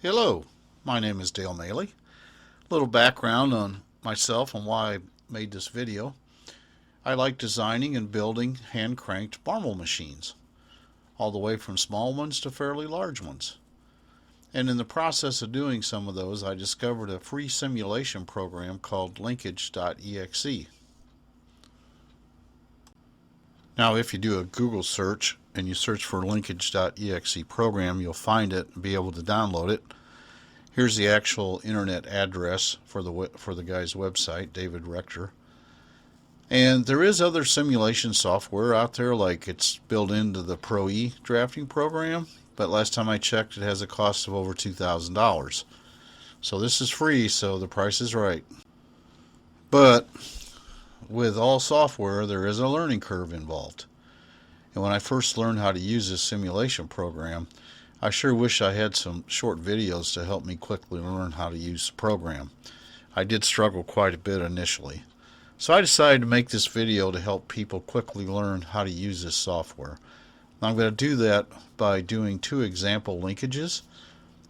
Hello, my name is Dale Maley. A little background on myself and why I made this video. I like designing and building hand-cranked marble machines, all the way from small ones to fairly large ones. And in the process of doing some of those, I discovered a free simulation program called Linkage.Exe. Now, if you do a Google search and you search for Linkage.Exe program, you'll find it and be able to download it. Here's the actual internet address for the guy's website, David Rector. And there is other simulation software out there, like it's built into the Pro E drafting program, but last time I checked, it has a cost of over $2,000. So this is free, so the price is right. But with all software, there is a learning curve involved. And when I first learned how to use this simulation program, I sure wish I had some short videos to help me quickly learn how to use the program. I did struggle quite a bit initially. So I decided to make this video to help people quickly learn how to use this software. Now I'm going to do that by doing two example linkages.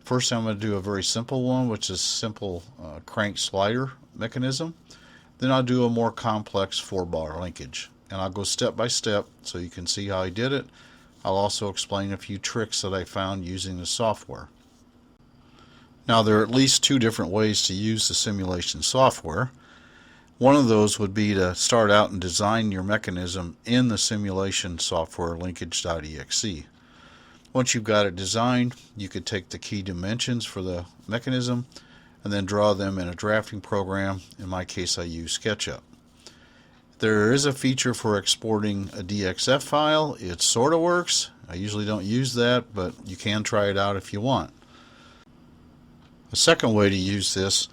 First, I'm going to do a very simple one, which is simple crank slider mechanism. Then I'll do a more complex 4-bar linkage. And I'll go step by step so you can see how I did it. I'll also explain a few tricks that I found using the software. Now, there are at least two different ways to use the simulation software. One of those would be to start out and design your mechanism in the simulation software Linkage.Exe. Once you've got it designed, you could take the key dimensions for the mechanism and then draw them in a drafting program. In my case, I use SketchUp. There is a feature for exporting a DXF file. It sort of works. I usually don't use that, but you can try it out if you want. A second way to use this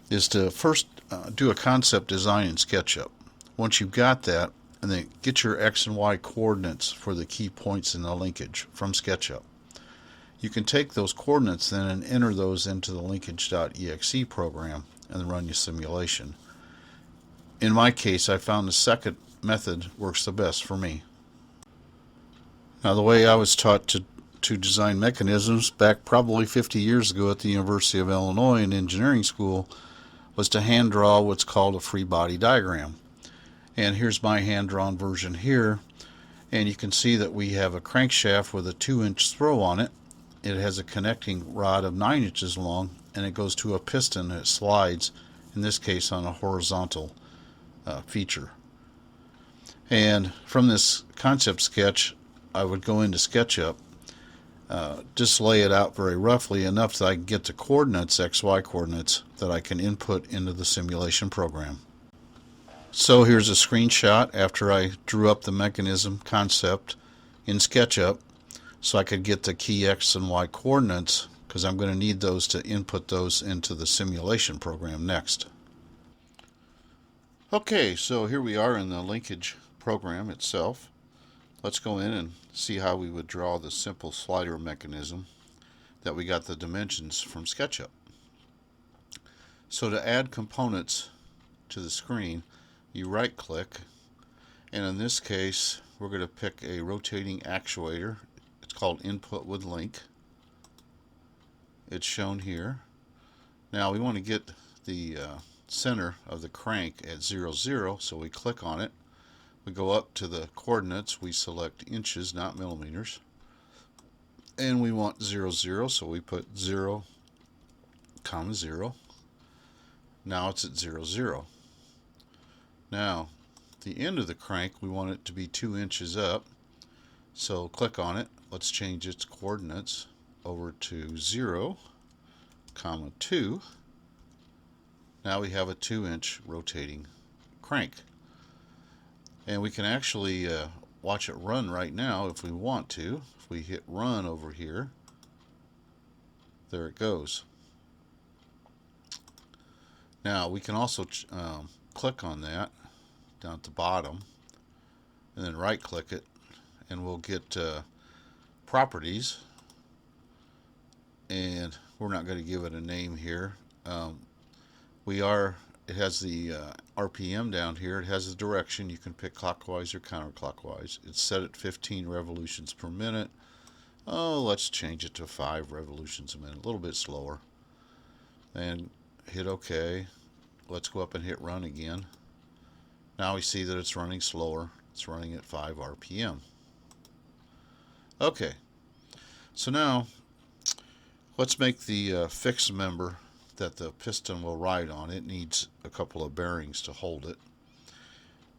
is to first do a concept design in SketchUp. Once you've got that, and then get your X and Y coordinates for the key points in the linkage from SketchUp. You can take those coordinates then and enter those into the Linkage.Exe program and then run your simulation. In my case, I found the second method works the best for me. Now, the way I was taught to design mechanisms back probably 50 years ago at the University of Illinois in engineering school was to hand draw what's called a free body diagram. And here's my hand-drawn version here. And you can see that we have a crankshaft with a 2-inch throw on it. It has a connecting rod of 9 inches long, and it goes to a piston that slides, in this case on a horizontal feature. And from this concept sketch, I would go into SketchUp, just lay it out very roughly enough that I can get the coordinates, XY coordinates, that I can input into the simulation program. So here's a screenshot after I drew up the mechanism concept in SketchUp so I could get the key X and Y coordinates, because I'm going to need those to input those into the simulation program next. Okay, so here we are in the linkage program itself. Let's go in and see how we would draw the simple slider mechanism that we got the dimensions from SketchUp. So to add components to the screen, you right click, and in this case we're going to pick a rotating actuator. It's called Input with Link. It's shown here. Now we want to get the center of the crank at 0, 0, so we click on it. We go up to the coordinates, we select inches, not millimeters, and we want 0, 0, so we put 0, 0. Now it's at 0, 0. Now the end of the crank, we want it to be 2 inches up, so click on it. Let's change its coordinates over to 0, 2. Now we have a 2-inch rotating crank. And we can actually watch it run right now if we want to. If we hit run over here, there it goes. Now we can also click on that down at the bottom and then right click it, and we'll get properties, and we're not going to give it a name here. It has the RPM down here. It has the direction. You can pick clockwise or counterclockwise. It's set at 15 revolutions per minute. Oh, let's change it to 5 revolutions a minute, a little bit slower. And hit OK. Let's go up and hit run again. Now we see that it's running slower. It's running at 5 RPM. Okay, so now let's make the fixed member that the piston will ride on. It needs a couple of bearings to hold it.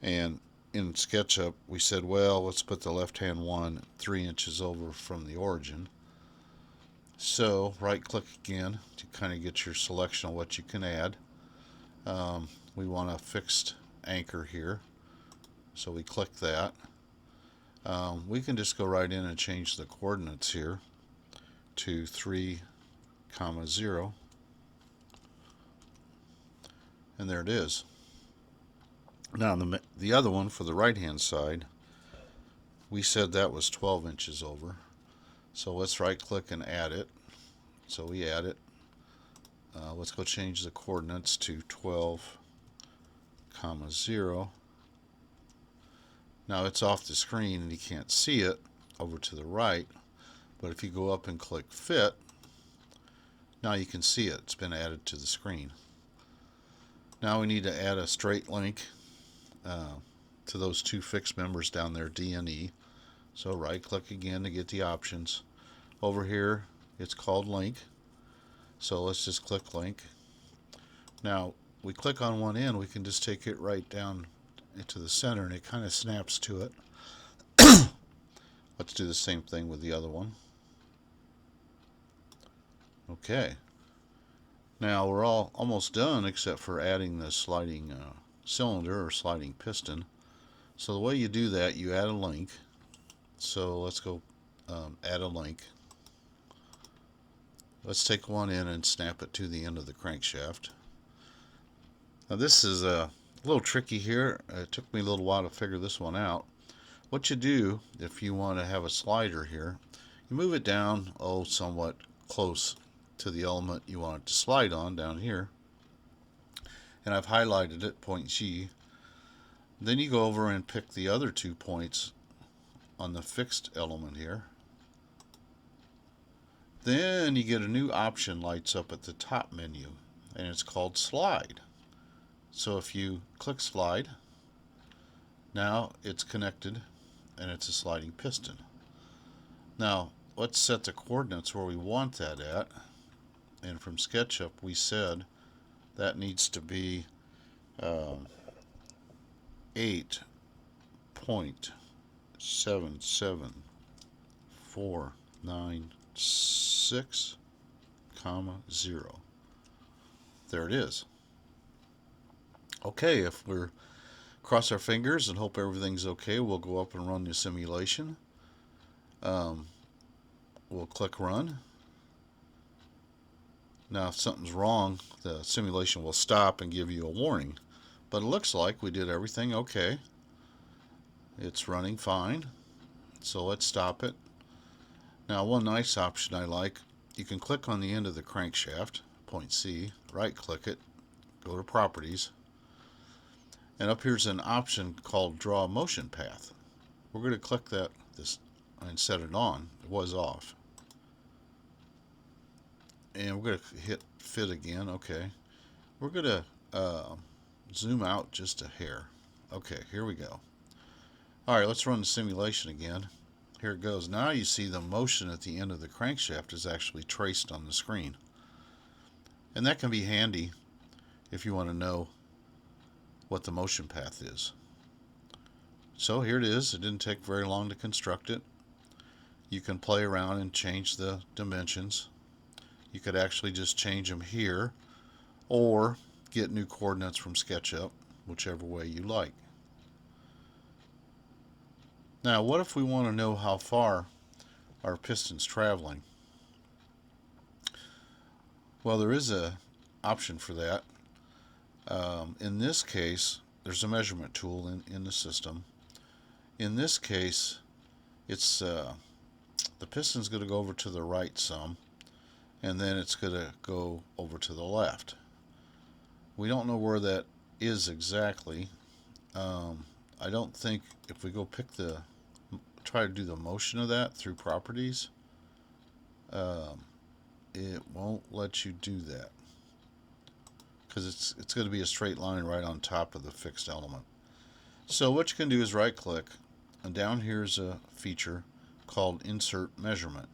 And in SketchUp, we said, well, let's put the left-hand one 3 inches over from the origin. So right-click again to kind of get your selection of what you can add. We want a fixed anchor here, so we click that. We can just go right in and change the coordinates here to 3, 0, and there it is. Now the other one for the right hand side, we said that was 12 inches over, so let's right click and add it. So we add it. Let's go change the coordinates to 12, 0. Now it's off the screen and you can't see it over to the right, but if you go up and click fit, now you can see it. It's been added to the screen. Now we need to add a straight link to those two fixed members down there, D and E. So right click again to get the options. Over here it's called link, so let's just click link. Now we click on one end, we can just take it right down into the center and it kind of snaps to it. Let's do the same thing with the other one. Okay, now we're all almost done except for adding the sliding cylinder or sliding piston. So the way you do that, you add a link. So let's go add a link. Let's take one in and snap it to the end of the crankshaft. Now this is a little tricky here. It took me a little while to figure this one out. What you do if you want to have a slider here, you move it down somewhat close to the element you want it to slide on down here, and I've highlighted it, point G. Then you go over and pick the other 2 points on the fixed element here. Then you get a new option lights up at the top menu, and it's called slide. So if you click slide, now it's connected and it's a sliding piston. Now let's set the coordinates where we want that at, and from SketchUp we said that needs to be 8.77496, 0. There it is. Okay, if we're cross our fingers and hope everything's okay, we'll go up and run the simulation. We'll click run. Now if something's wrong, the simulation will stop and give you a warning. But it looks like we did everything okay. It's running fine. So let's stop it. Now one nice option I like, you can click on the end of the crankshaft, point C, right click it, go to properties, and up here's an option called draw motion path. We're going to click that and set it on. It was off. And we're going to hit fit again. Okay. We're going to zoom out just a hair. Okay, here we go. Alright, let's run the simulation again. Here it goes. Now you see the motion at the end of the crankshaft is actually traced on the screen. And that can be handy if you want to know what the motion path is. So here it is. It didn't take very long to construct it. You can play around and change the dimensions. You could actually just change them here or get new coordinates from SketchUp, whichever way you like. Now what if we want to know how far our piston's traveling? Well, there is an option for that. In this case, there's a measurement tool in the system. In this case, it's the piston's going to go over to the right some, and then it's going to go over to the left. We don't know where that is exactly. I don't think if we go try to do the motion of that through properties, it won't let you do that because it's going to be a straight line right on top of the fixed element. So what you can do is right click, and down here is a feature called Insert Measurement.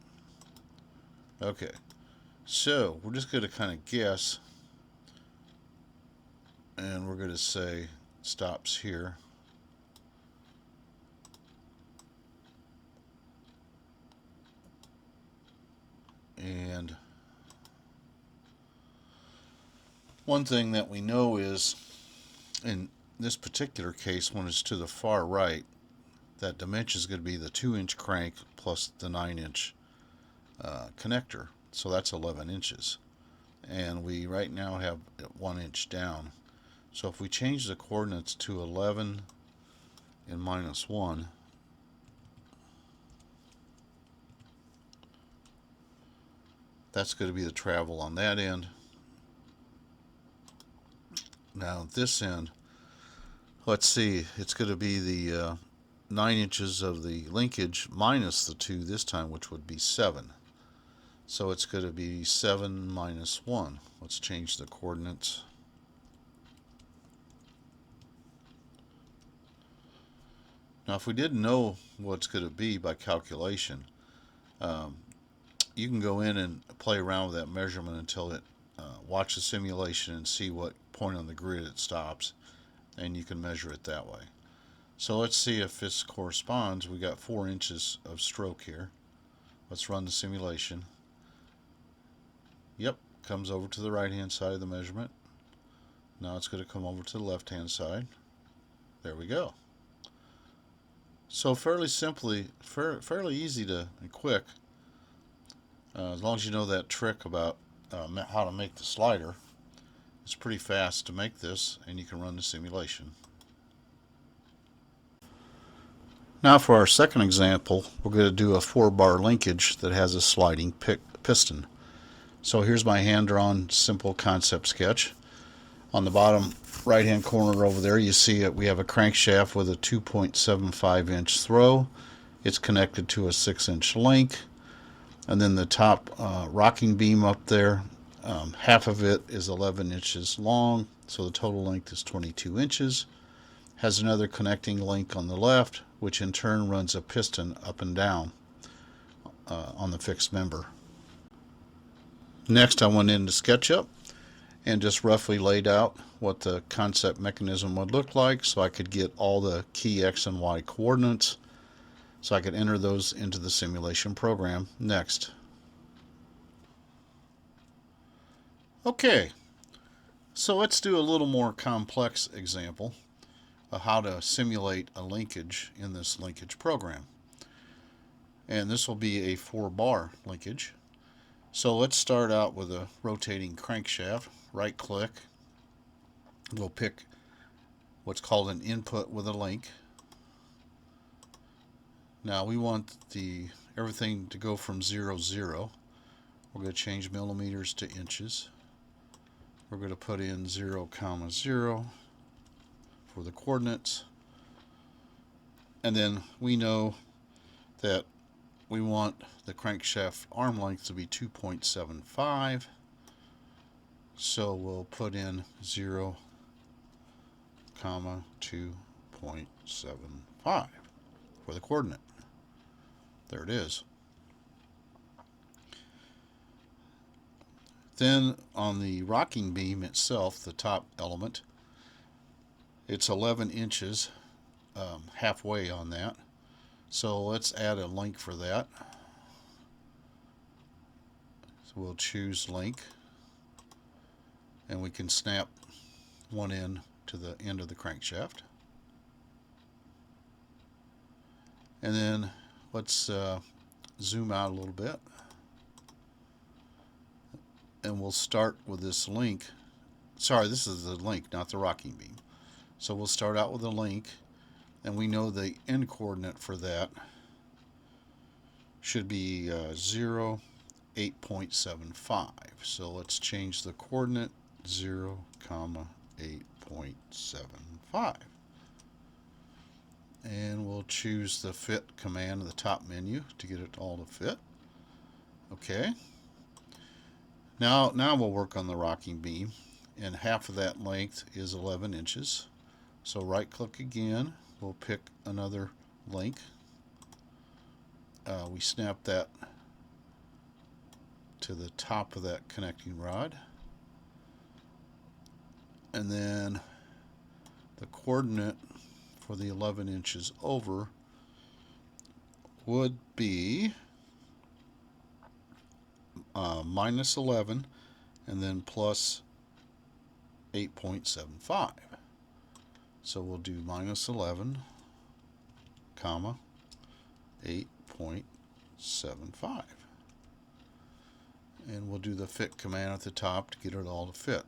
Okay, so we're just going to kind of guess, and we're going to say stops here. And one thing that we know is, in this particular case, when it's to the far right, that dimension is going to be the 2-inch crank plus the 9-inch connector. So that's 11 inches. And we right now have 1 inch down. So if we change the coordinates to 11 and -1, that's going to be the travel on that end. Now this end, let's see, it's going to be the 9 inches of the linkage minus the 2 this time, which would be 7. So it's going to be 7 minus 1. Let's change the coordinates. Now if we didn't know what it's going to be by calculation, you can go in and play around with that measurement until it watch the simulation and see what point on the grid it stops, and you can measure it that way. So let's see if this corresponds. We got 4 inches of stroke here. Let's run the simulation. Yep, comes over to the right hand side of the measurement. Now it's going to come over to the left hand side. There we go. So fairly easy and quick, as long as you know that trick about how to make the slider. It's pretty fast to make this, and you can run the simulation. Now for our second example, we're going to do a 4-bar linkage that has a sliding piston. So here's my hand-drawn simple concept sketch. On the bottom right hand corner over there, you see we have a crankshaft with a 2.75 inch throw. It's connected to a 6-inch link, and then the top rocking beam up there, half of it is 11 inches long, so the total length is 22 inches. Has another connecting link on the left, which in turn runs a piston up and down on the fixed member. Next, I went into SketchUp and just roughly laid out what the concept mechanism would look like, so I could get all the key X and Y coordinates, so I could enter those into the simulation program. Next. Okay, so let's do a little more complex example of how to simulate a linkage in this linkage program. And this will be a 4-bar linkage. So let's start out with a rotating crankshaft. Right click. We'll pick what's called an input with a link. Now we want everything to go from 0, 0. We're going to change millimeters to inches. We're going to put in 0, 0 for the coordinates. And then we know that we want the crankshaft arm length to be 2.75. So we'll put in 0, 2.75 for the coordinate. There it is. Then on the rocking beam itself, the top element, it's 11 inches halfway on that. So let's add a link for that. So we'll choose link, and we can snap one end to the end of the crankshaft. And then let's zoom out a little bit, and we'll start with this link. Sorry, this is the link, not the rocking beam. So we'll start out with a link, and we know the end coordinate for that should be 0, 8.75. So let's change the coordinate 0, 8.75. And we'll choose the fit command in the top menu to get it all to fit. Okay. Now we'll work on the rocking beam, and half of that length is 11 inches. So right click again, we'll pick another link. We snap that to the top of that connecting rod, and then the coordinate for the 11 inches over would be minus 11 and then plus 8.75. So we'll do minus 11 comma 8.75, and we'll do the fit command at the top to get it all to fit.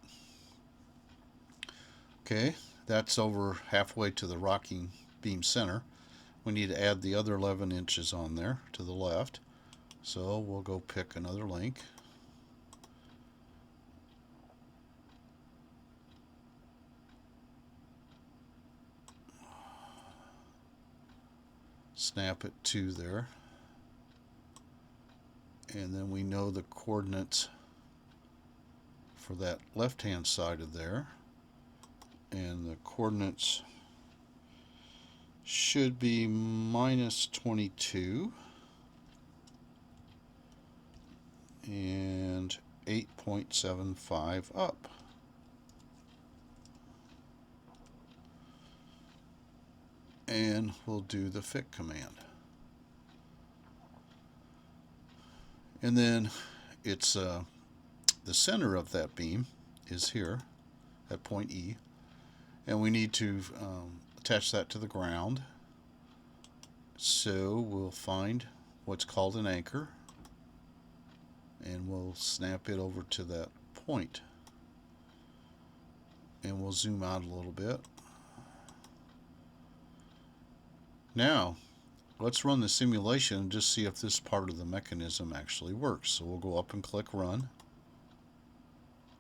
Okay, that's over halfway to the rocking beam center. We need to add the other 11 inches on there to the left, so we'll go pick another link. Snap it to there, and then we know the coordinates for that left hand side of there, and the coordinates should be minus 22 and 8.75 up. And we'll do the fit command. And then it's the center of that beam is here at point E, and we need to attach that to the ground. So we'll find what's called an anchor, and we'll snap it over to that point, and we'll zoom out a little bit. Now let's run the simulation and just see if this part of the mechanism actually works. So we'll go up and click run.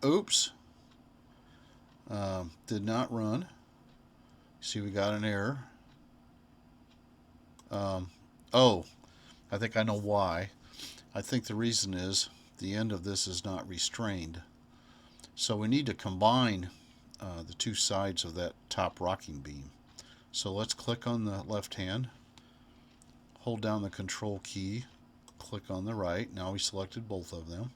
Oops, did not run. See, we got an error. Oh, I think I know why. I think the reason is the end of this is not restrained. So we need to combine the two sides of that top rocking beam. So let's click on the left hand, hold down the control key, click on the right. Now we selected both of them.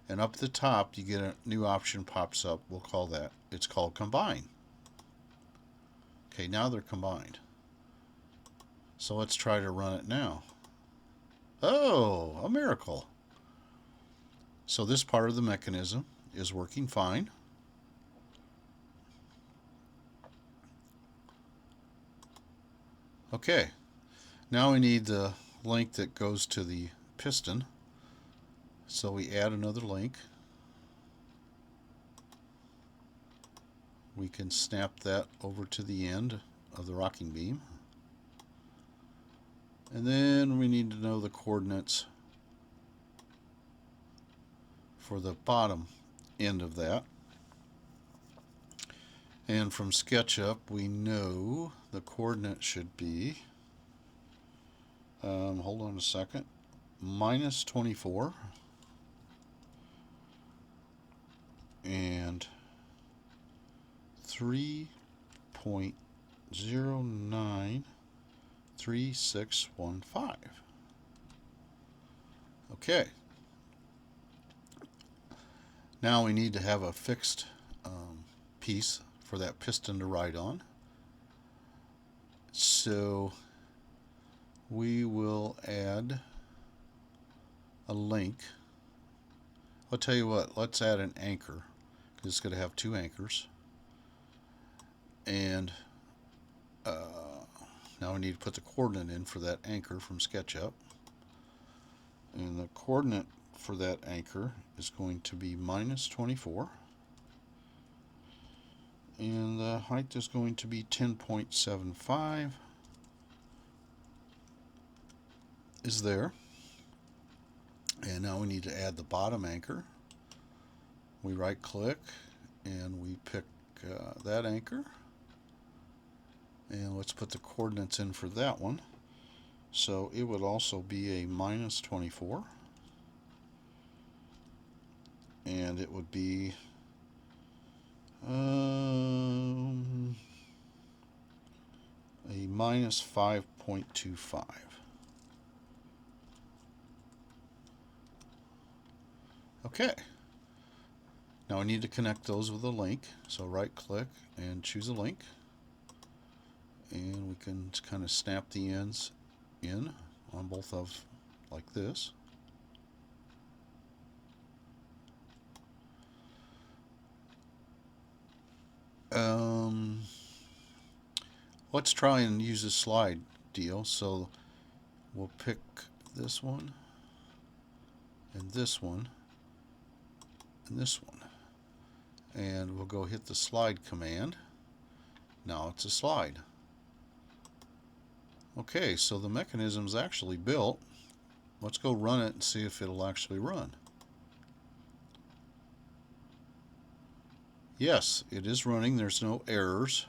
And up at the top you get a new option pops up. We'll call that, it's called combine. Okay, now they're combined. So let's try to run it now. Oh, a miracle. So this part of the mechanism is working fine. Okay, now we need the link that goes to the piston. So we add another link. We can snap that over to the end of the rocking beam. And then we need to know the coordinates for the bottom end of that. And from SketchUp we know the coordinate should be, hold on a second, minus 24 and 3.093615. Okay. Now we need to have a fixed piece for that piston to ride on. So we will add a link. I'll tell you what, let's add an anchor, because it's going to have two anchors. And now we need to put the coordinate in for that anchor from SketchUp. And the coordinate for that anchor is going to be minus 24. And the height is going to be 10.75 is there. And now we need to add the bottom anchor. We right click and we pick that anchor, and let's put the coordinates in for that one. So it would also be a minus 24. and it would be a minus 5.25. Okay. Now I need to connect those with a link. So right click and choose a link. And we can kind of snap the ends in on both of like this. Let's try and use a slide deal. So we'll pick this one and this one and this one. And we'll go hit the slide command. Now it's a slide. Okay, so the mechanism's actually built. Let's go run it and see if it'll actually run. Yes, it is running. There's no errors.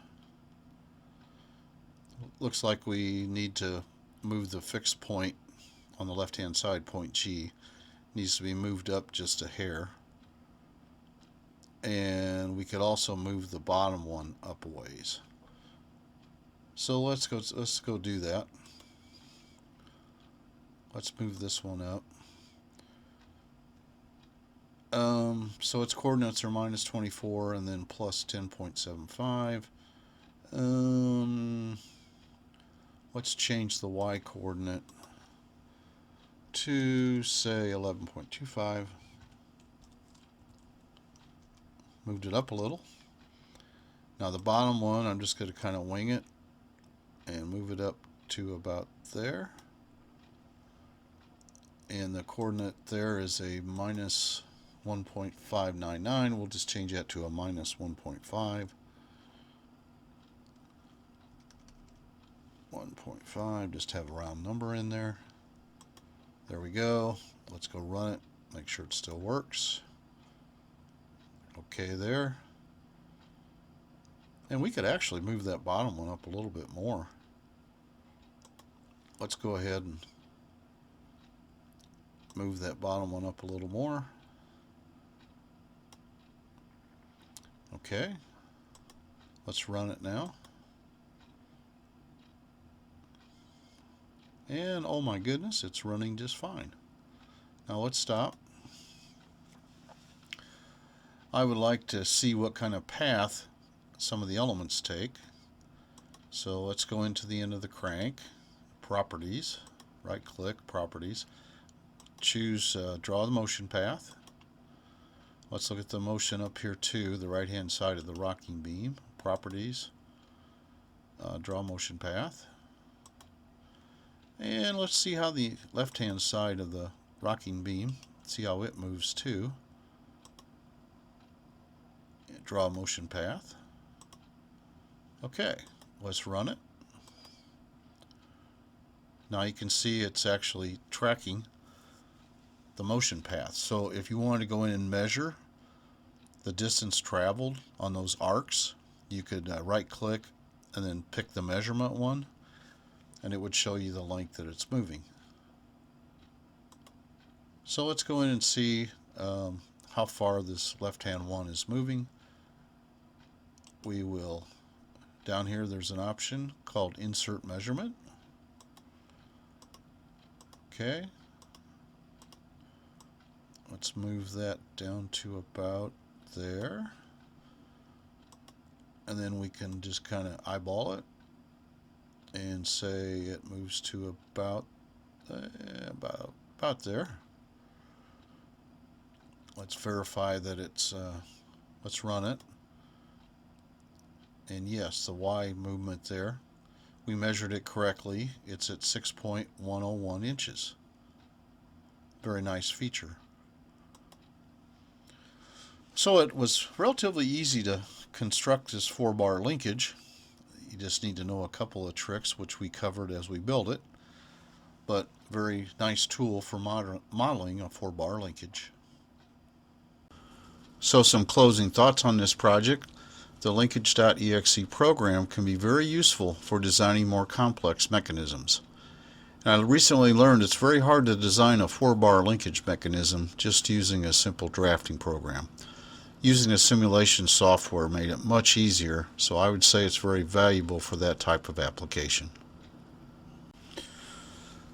Looks like we need to move the fixed point on the left hand side, point G. Needs to be moved up just a hair. And we could also move the bottom one up a ways. So let's go do that. Let's move this one up. So its coordinates are minus 24 and then plus 10.75. Let's change the y coordinate to say 11.25. Moved it up a little. Now the bottom one, I'm just going to kind of wing it and move it up to about there. And the coordinate there is a minus 1.599. We'll just change that to a minus 1.5. 1.5, just have a round number in there. There we go. Let's go run it, make sure it still works. Okay there. And we could actually move that bottom one up a little bit more. Let's go ahead and move that bottom one up a little more. Okay. Let's run it now. And oh my goodness, it's running just fine. Now let's stop. I would like to see what kind of path some of the elements take. So let's go into the end of the crank, properties, right click, properties, choose draw the motion path. Let's look at the motion up here too, the right hand side of the rocking beam, properties, draw motion path. And let's see how the left hand side of the rocking beam, see how it moves too. Draw motion path. Okay, let's run it. Now you can see it's actually tracking the motion path. So if you wanted to go in and measure the distance traveled on those arcs, you could right click and then pick the measurement one, and it would show you the length that it's moving. So let's go in and see how far this left hand one is moving. We will, down here there's an option called insert measurement. Okay, let's move that down to about there, and then we can just kind of eyeball it and say it moves to about there. Let's verify that it's let's run it. And yes, the Y movement there, we measured it correctly. It's at 6.101 inches. Very nice feature. So it was relatively easy to construct this 4-bar linkage. You just need to know a couple of tricks, which we covered as we build it. But very nice tool for modeling a 4-bar linkage. So some closing thoughts on this project. The Linkage.Exe program can be very useful for designing more complex mechanisms. I recently learned it's very hard to design a 4-bar linkage mechanism just using a simple drafting program. Using a simulation software made it much easier, so I would say it's very valuable for that type of application.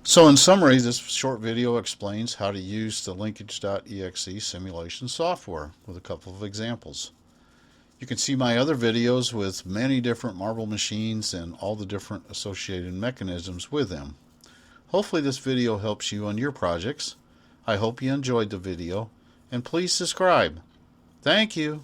So in summary, this short video explains how to use the Linkage.Exe simulation software with a couple of examples. You can see my other videos with many different marble machines and all the different associated mechanisms with them. Hopefully this video helps you on your projects. I hope you enjoyed the video, and please subscribe. Thank you.